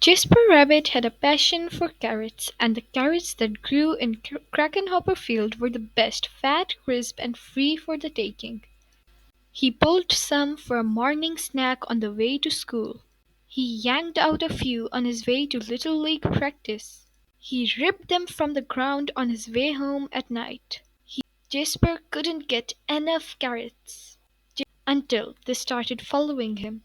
Jasper Rabbit had a passion for carrots, and the carrots that grew in Krakenhopper Field were the best, fat, crisp, and free for the taking. He pulled some for a morning snack on the way to school. He yanked out a few on his way to Little League practice. He ripped them from the ground on his way home at night. Jasper couldn't get enough carrots until they started following him.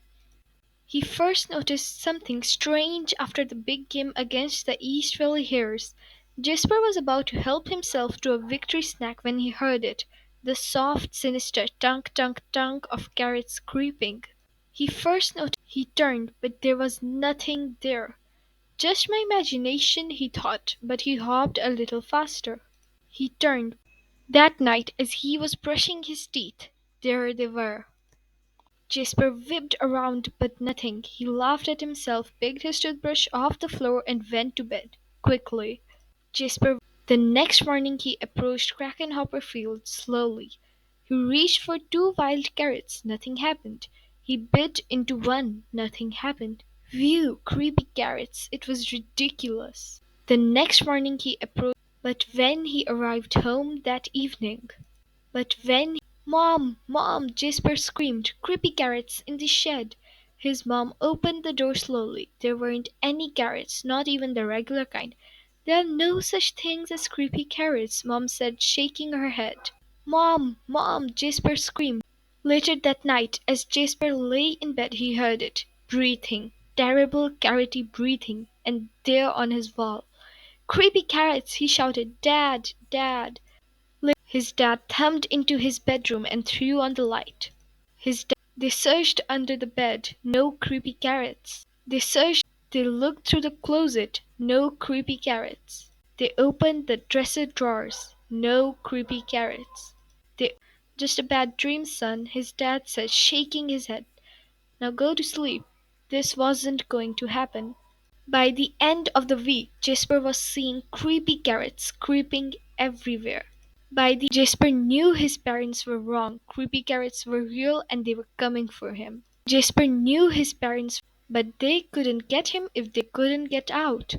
He first noticed something strange after the big game against the East Valley Hares. Jasper was about to help himself to a victory snack when he heard it, the soft, sinister tunk tunk tunk of carrots creeping. He turned, but there was nothing there. Just my imagination, he thought, but he hopped a little faster. He turned. That night, as he was brushing his teeth, there they were. Jasper whipped around, but nothing. He laughed at himself, picked his toothbrush off the floor, and went to bed quickly. Jasper. The next morning he approached Krakenhopper Field slowly. He reached for two wild carrots. Nothing happened. He bit into one. Nothing happened. Phew, creepy carrots. It was ridiculous. The next morning he approached, but when he arrived home that evening, but when "Mom! Mom!" Jasper screamed. "Creepy carrots in the shed!" His mom opened the door slowly. There weren't any carrots, not even the regular kind. "There are no such things as creepy carrots," Mom said, shaking her head. "Mom! Mom!" Jasper screamed. Later that night, as Jasper lay in bed, he heard it. Breathing. Terrible carroty breathing. And there on his wall. "Creepy carrots!" he shouted. "Dad! Dad!" His dad thumped into his bedroom and threw on the light. They searched under the bed. No creepy carrots. They looked through the closet. No creepy carrots. They opened the dresser drawers. No creepy carrots. They Just a bad dream, son, his dad said, shaking his head. Now go to sleep. This wasn't going to happen. By the end of the week, Jasper was seeing creepy carrots creeping everywhere. Jasper knew his parents were wrong. Creepy carrots were real and they were coming for him. Jasper knew his parents, but they couldn't get him if they couldn't get out.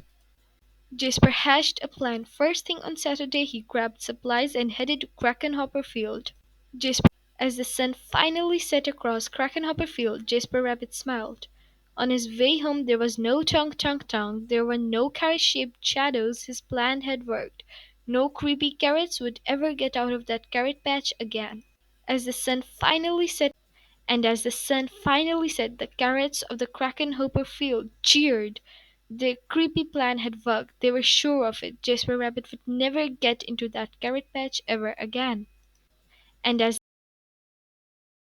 Jasper hatched a plan. First thing on Saturday, he grabbed supplies and headed to Krakenhopper Field. Jasper, as the sun finally set across Krakenhopper Field, Jasper Rabbit smiled. On his way home, there was no tonk tonk tonk. There were no carrot-shaped shadows. His plan had worked. No creepy carrots would ever get out of that carrot patch again. As the sun finally set, the carrots of the Krakenhopper Field cheered. The creepy plan had worked. They were sure of it. Jasper Rabbit would never get into that carrot patch ever again. And as